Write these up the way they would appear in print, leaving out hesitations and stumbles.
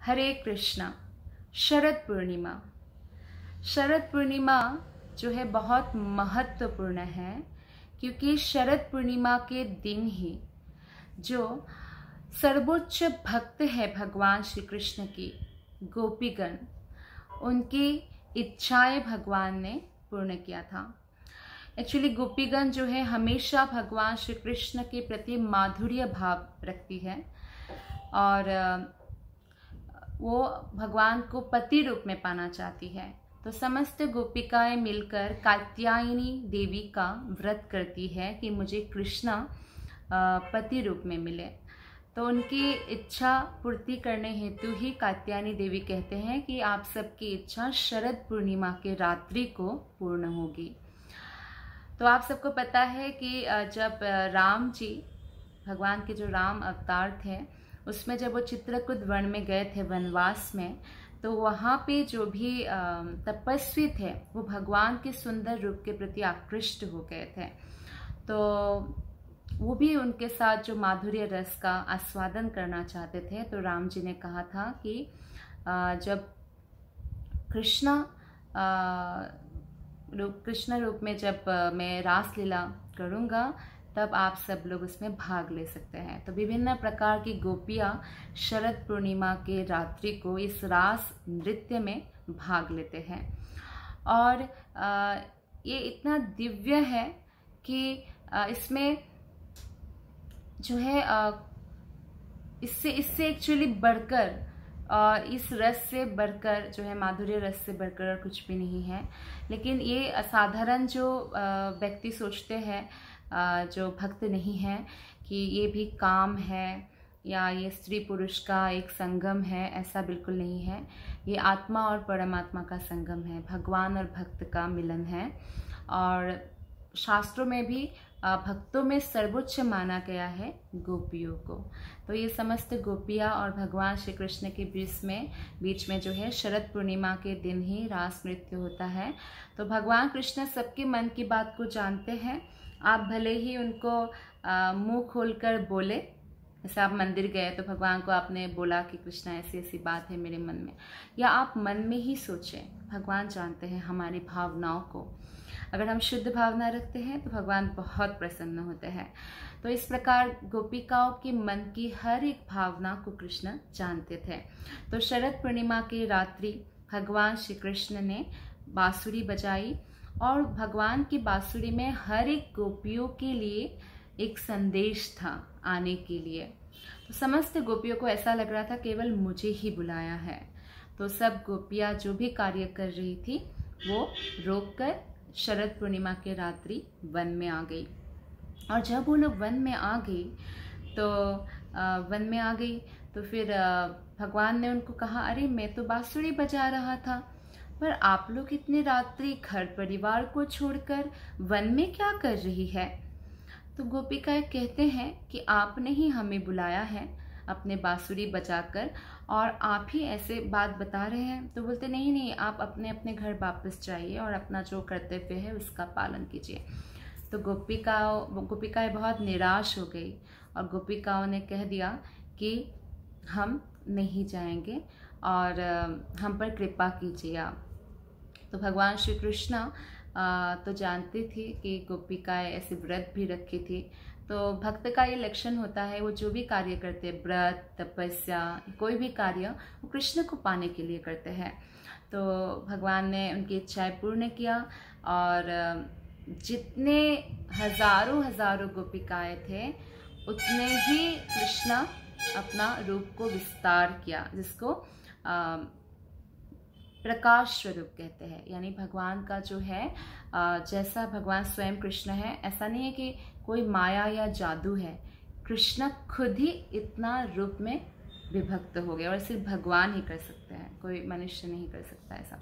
हरे कृष्णा। शरद पूर्णिमा। शरद पूर्णिमा जो है बहुत महत्वपूर्ण है, क्योंकि शरद पूर्णिमा के दिन ही जो सर्वोच्च भक्त है भगवान श्री कृष्ण की, गोपीगण, उनकी इच्छाएं भगवान ने पूर्ण किया था। एक्चुअली गोपीगण जो है हमेशा भगवान श्री कृष्ण के प्रति माधुर्य भाव रखती है और वो भगवान को पति रूप में पाना चाहती है। तो समस्त गोपिकाएं मिलकर कात्यायनी देवी का व्रत करती है कि मुझे कृष्णा पति रूप में मिले। तो उनकी इच्छा पूर्ति करने हेतु ही कात्यायनी देवी कहते हैं कि आप सबकी इच्छा शरद पूर्णिमा के रात्रि को पूर्ण होगी। तो आप सबको पता है कि जब राम जी, भगवान के जो राम अवतार थे, उसमें जब वो चित्रकूट वन में गए थे वनवास में, तो वहाँ पे जो भी तपस्वी थे वो भगवान के सुंदर रूप के प्रति आकृष्ट हो गए थे। तो वो भी उनके साथ जो माधुर्य रस का आस्वादन करना चाहते थे। तो राम जी ने कहा था कि जब कृष्ण रूप में जब मैं रासलीला करूँगा तब आप सब लोग उसमें भाग ले सकते हैं। तो विभिन्न प्रकार की गोपियाँ शरद पूर्णिमा के रात्रि को इस रास नृत्य में भाग लेते हैं। और ये इतना दिव्य है कि इसमें जो है इससे एक्चुअली बढ़कर और इस रस से बढ़कर जो है, माधुर्य रस से बढ़कर और कुछ भी नहीं है। लेकिन ये साधारण जो व्यक्ति सोचते हैं, जो भक्त नहीं है, कि ये भी काम है या ये स्त्री पुरुष का एक संगम है, ऐसा बिल्कुल नहीं है। ये आत्मा और परमात्मा का संगम है, भगवान और भक्त का मिलन है। और शास्त्रों में भी भक्तों में सर्वोच्च माना गया है गोपियों को। तो ये समस्त गोपियाँ और भगवान श्री कृष्ण के बीच में जो है शरद पूर्णिमा के दिन ही रास नृत्य होता है। तो भगवान कृष्ण सबके मन की बात को जानते हैं। आप भले ही उनको मुंह खोलकर बोले, जैसे आप मंदिर गए तो भगवान को आपने बोला कि कृष्णा ऐसी ऐसी बात है मेरे मन में, या आप मन में ही सोचें, भगवान जानते हैं हमारी भावनाओं को। अगर हम शुद्ध भावना रखते हैं तो भगवान बहुत प्रसन्न होते हैं। तो इस प्रकार गोपिकाओं के मन की हर एक भावना को कृष्ण जानते थे। तो शरद पूर्णिमा की रात्रि भगवान श्री कृष्ण ने बांसुरी बजाई और भगवान की बांसुरी में हर एक गोपियों के लिए एक संदेश था आने के लिए। तो समस्त गोपियों को ऐसा लग रहा था केवल मुझे ही बुलाया है। तो सब गोपियाँ जो भी कार्य कर रही थी वो रोककर शरद पूर्णिमा के रात्रि वन में आ गई। और जब वो लोग वन में आ गई तो फिर भगवान ने उनको कहा, अरे मैं तो बांसुरी बजा रहा था, पर आप लोग इतने रात्रि घर परिवार को छोड़कर वन में क्या कर रही है? तो गोपिकाएं कहते हैं कि आपने ही हमें बुलाया है अपने बांसुरी बजाकर, और आप ही ऐसे बात बता रहे हैं। तो बोलते नहीं नहीं, आप अपने अपने घर वापस जाइए और अपना जो कर्तव्य है उसका पालन कीजिए। तो गोपिकाएं बहुत निराश हो गई और गोपिकाओं ने कह दिया कि हम नहीं जाएंगे और हम पर कृपा कीजिए आप। तो भगवान श्री कृष्ण तो जानती थी कि गोपिकाएं ऐसे व्रत भी रखी थी। तो भक्त का ये लक्षण होता है, वो जो भी कार्य करते हैं, व्रत, तपस्या, कोई भी कार्य, वो कृष्ण को पाने के लिए करते हैं। तो भगवान ने उनकी इच्छाएं पूर्ण किया और जितने हजारों गोपिकाएं थे उतने ही कृष्ण अपना रूप को विस्तार किया, जिसको प्रकाश स्वरूप कहते हैं। यानी भगवान का जो है जैसा भगवान स्वयं कृष्ण है, ऐसा नहीं है कि कोई माया या जादू है। कृष्ण खुद ही इतना रूप में विभक्त हो गया और सिर्फ भगवान ही कर सकते हैं, कोई मनुष्य नहीं कर सकता ऐसा।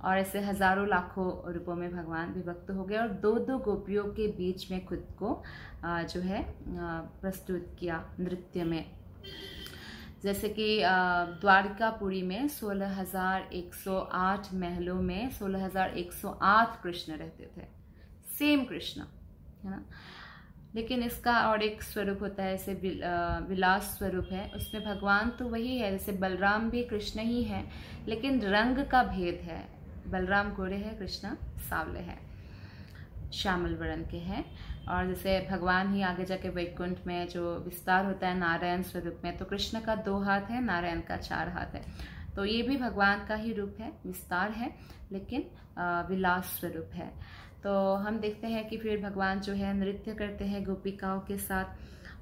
और ऐसे हजारों लाखों रूपों में भगवान विभक्त हो गए और दो गोपियों के बीच में खुद को जो है प्रस्तुत किया नृत्य में। जैसे कि द्वारकापुरी में 16,108 महलों में 16,108 कृष्ण रहते थे, सेम कृष्ण, है ना। लेकिन इसका और एक स्वरूप होता है, जैसे विलास स्वरूप है। उसमें भगवान तो वही है, जैसे बलराम भी कृष्ण ही है, लेकिन रंग का भेद है। बलराम गोरे है, कृष्ण सांवले है, श्यामल वर्ण के हैं। और जैसे भगवान ही आगे जाके वैकुंठ में जो विस्तार होता है नारायण स्वरूप में, तो कृष्ण का 2 हाथ है, नारायण का 4 हाथ है। तो ये भी भगवान का ही रूप है, विस्तार है, लेकिन विलास स्वरूप है। तो हम देखते हैं कि फिर भगवान जो है नृत्य करते हैं गोपिकाओं के साथ,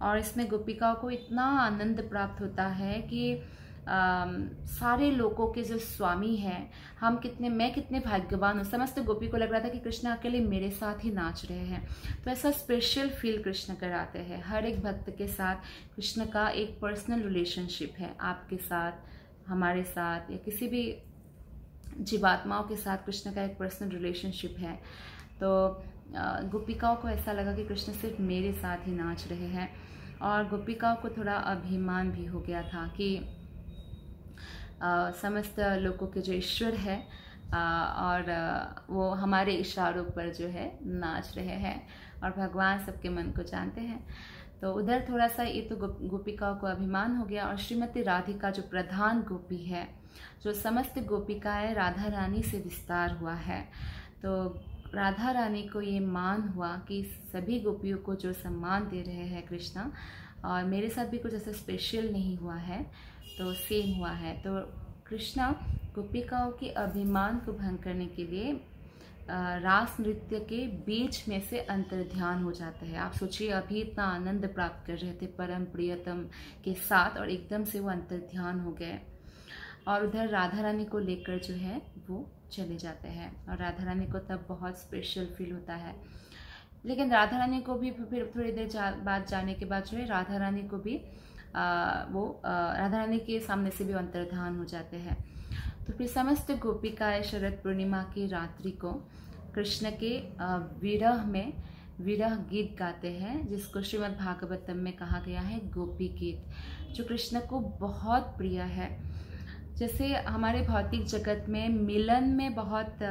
और इसमें गोपिकाओं को इतना आनंद प्राप्त होता है कि सारे लोगों के जो स्वामी हैं, मैं कितने भाग्यवान हूँ। समस्त गोपी को लग रहा था कि कृष्ण अकेले मेरे साथ ही नाच रहे हैं। तो ऐसा स्पेशल फील कृष्ण कराते हैं। हर एक भक्त के साथ कृष्ण का एक पर्सनल रिलेशनशिप है, आपके साथ, हमारे साथ, या किसी भी जीवात्माओं के साथ कृष्ण का एक पर्सनल रिलेशनशिप है। तो गोपिकाओं को ऐसा लगा कि कृष्ण सिर्फ मेरे साथ ही नाच रहे हैं, और गोपिकाओं को थोड़ा अभिमान भी हो गया था कि समस्त लोगों के जो ईश्वर है और वो हमारे इशारों पर जो है नाच रहे हैं, और भगवान सबके मन को जानते हैं। तो उधर थोड़ा सा ये तो गोपिकाओं को अभिमान हो गया। और श्रीमती राधिका जो प्रधान गोपी है, जो समस्त गोपिकाएं राधा रानी से विस्तार हुआ है, तो राधा रानी को ये मान हुआ कि सभी गोपियों को जो सम्मान दे रहे हैं कृष्णा, और मेरे साथ भी कुछ ऐसा स्पेशल नहीं हुआ है, तो सेम हुआ है। तो कृष्णा गोपिकाओं के अभिमान को भंग करने के लिए रास नृत्य के बीच में से अंतर्ध्यान हो जाता है। आप सोचिए, अभी इतना आनंद प्राप्त कर रहे थे परम प्रियतम के साथ, और एकदम से वो अंतर्ध्यान हो गए, और उधर राधा रानी को लेकर जो है वो चले जाते हैं। और राधा रानी को तब बहुत स्पेशल फील होता है। लेकिन राधा रानी को भी फिर थोड़ी देर बाद जाने के बाद जो है राधा रानी को भी राधा रानी के सामने से भी अंतर्धान हो जाते हैं। तो फिर समस्त गोपिकाएं शरद पूर्णिमा की रात्रि को कृष्ण के विरह गीत गाते हैं, जिसको श्रीमद् भागवतम में कहा गया है गोपी गीत, जो कृष्ण को बहुत प्रिय है। जैसे हमारे भौतिक जगत में मिलन में बहुत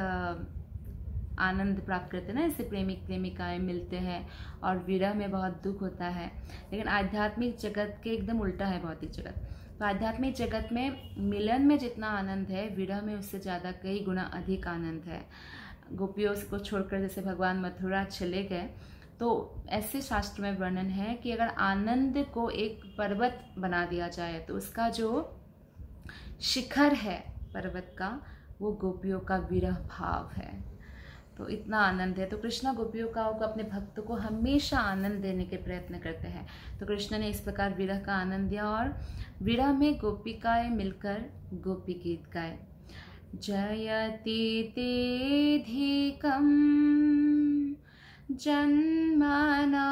आनंद प्राप्त करते हैं ना, जैसे प्रेमिक प्रेमिकाएं मिलते हैं, और विरह में बहुत दुख होता है। लेकिन आध्यात्मिक जगत के एकदम उल्टा है भौतिक जगत। तो आध्यात्मिक जगत में मिलन में जितना आनंद है, विरह में उससे ज़्यादा कई गुना अधिक आनंद है। गोपियों को छोड़कर जैसे भगवान मथुरा चले गए, तो ऐसे शास्त्र में वर्णन है कि अगर आनंद को एक पर्वत बना दिया जाए, तो उसका जो शिखर है पर्वत का, वो गोपियों का विरह भाव है। तो इतना आनंद है। तो कृष्णा गोपियों को अपने भक्तों को हमेशा आनंद देने के प्रयत्न करते हैं। तो कृष्ण ने इस प्रकार विरह का आनंद दिया, और विरह में गोपिकाएं मिलकर गोपी गीत गाए। जयति तेधिकं जन्मना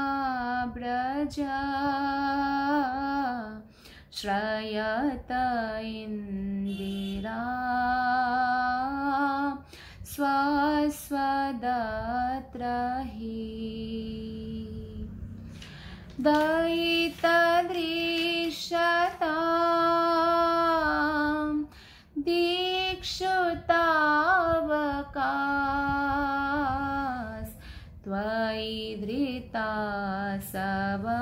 ब्रजा श्रयत इंदिरा स्वस्वदत्र हि दयितदृश्यता दीक्षुतावकाश त्वयि धृता सवस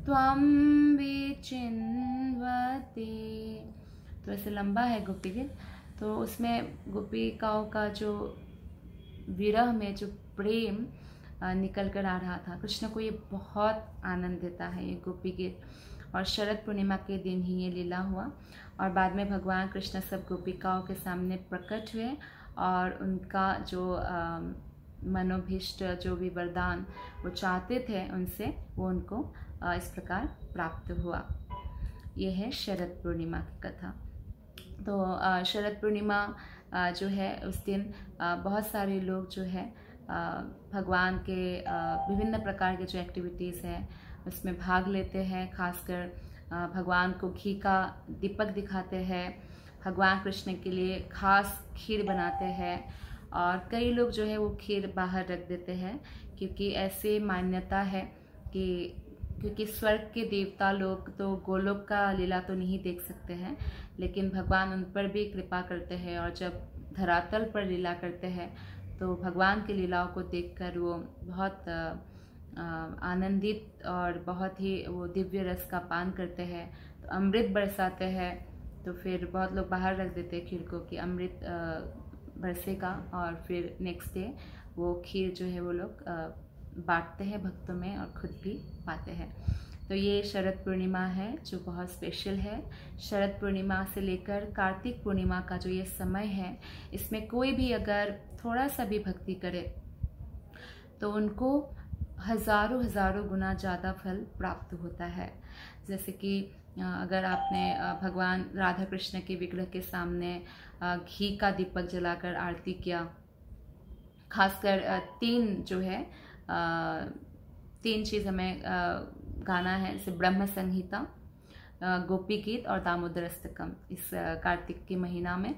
त्वं विचिन्वते। तो ऐसे लंबा है गोपी गीत। तो उसमें गोपिकाओं का जो विरह में जो प्रेम निकल कर आ रहा था, कृष्ण को ये बहुत आनंद देता है ये गोपी गीत। और शरद पूर्णिमा के दिन ही ये लीला हुआ, और बाद में भगवान कृष्ण सब गोपिकाओं के सामने प्रकट हुए, और उनका जो मनोभीष्ट जो भी वरदान वो चाहते थे उनसे, वो उनको इस प्रकार प्राप्त हुआ। ये है शरद पूर्णिमा की कथा। तो शरद पूर्णिमा जो है उस दिन बहुत सारे लोग जो है भगवान के विभिन्न प्रकार के जो एक्टिविटीज़ हैं उसमें भाग लेते हैं। खासकर भगवान को घी का दीपक दिखाते हैं, भगवान कृष्ण के लिए खास खीर बनाते हैं, और कई लोग जो है वो खीर बाहर रख देते हैं, क्योंकि ऐसे मान्यता है कि क्योंकि स्वर्ग के देवता लोग तो गोलोक का लीला तो नहीं देख सकते हैं, लेकिन भगवान उन पर भी कृपा करते हैं, और जब धरातल पर लीला करते हैं तो भगवान की लीलाओं को देखकर वो बहुत आनंदित और बहुत ही वो दिव्य रस का पान करते हैं। तो अमृत बरसाते हैं, तो फिर बहुत लोग बाहर रख देते हैं खीर को कि अमृत बरसेगा, और फिर नेक्स्ट डे वो खीर जो है वो लोग बांटते हैं भक्तों में और खुद भी पाते हैं। तो ये शरद पूर्णिमा है जो बहुत स्पेशल है। शरद पूर्णिमा से लेकर कार्तिक पूर्णिमा का जो ये समय है, इसमें कोई भी अगर थोड़ा सा भी भक्ति करे तो उनको हजारों हजारों गुना ज़्यादा फल प्राप्त होता है। जैसे कि अगर आपने भगवान राधा कृष्ण के विग्रह के सामने घी का दीपक जलाकर आरती किया, खासकर 3 जो है 3 चीज़ हमें गाना है, जैसे ब्रह्म संहिता, गोपी गीत और दामोदर अष्टकम इस कार्तिक के महीना में।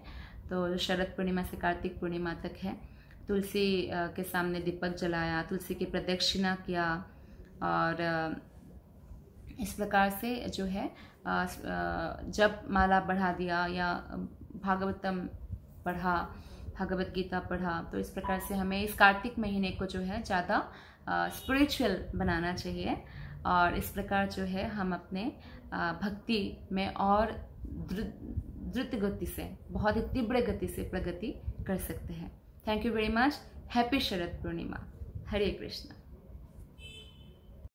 तो शरद पूर्णिमा से कार्तिक पूर्णिमा तक है। तुलसी के सामने दीपक जलाया, तुलसी की प्रदक्षिणा किया, और इस प्रकार से जो है जप माला बढ़ा दिया या भागवतम पढ़ा, भगवत गीता पढ़ा। तो इस प्रकार से हमें इस कार्तिक महीने को जो है ज़्यादा स्पिरिचुअल बनाना चाहिए, और इस प्रकार जो है हम अपने भक्ति में और द्रुत गति से, बहुत ही तीव्र गति से प्रगति कर सकते हैं। Thank you very much. Happy Sharad Purnima. Hare Krishna.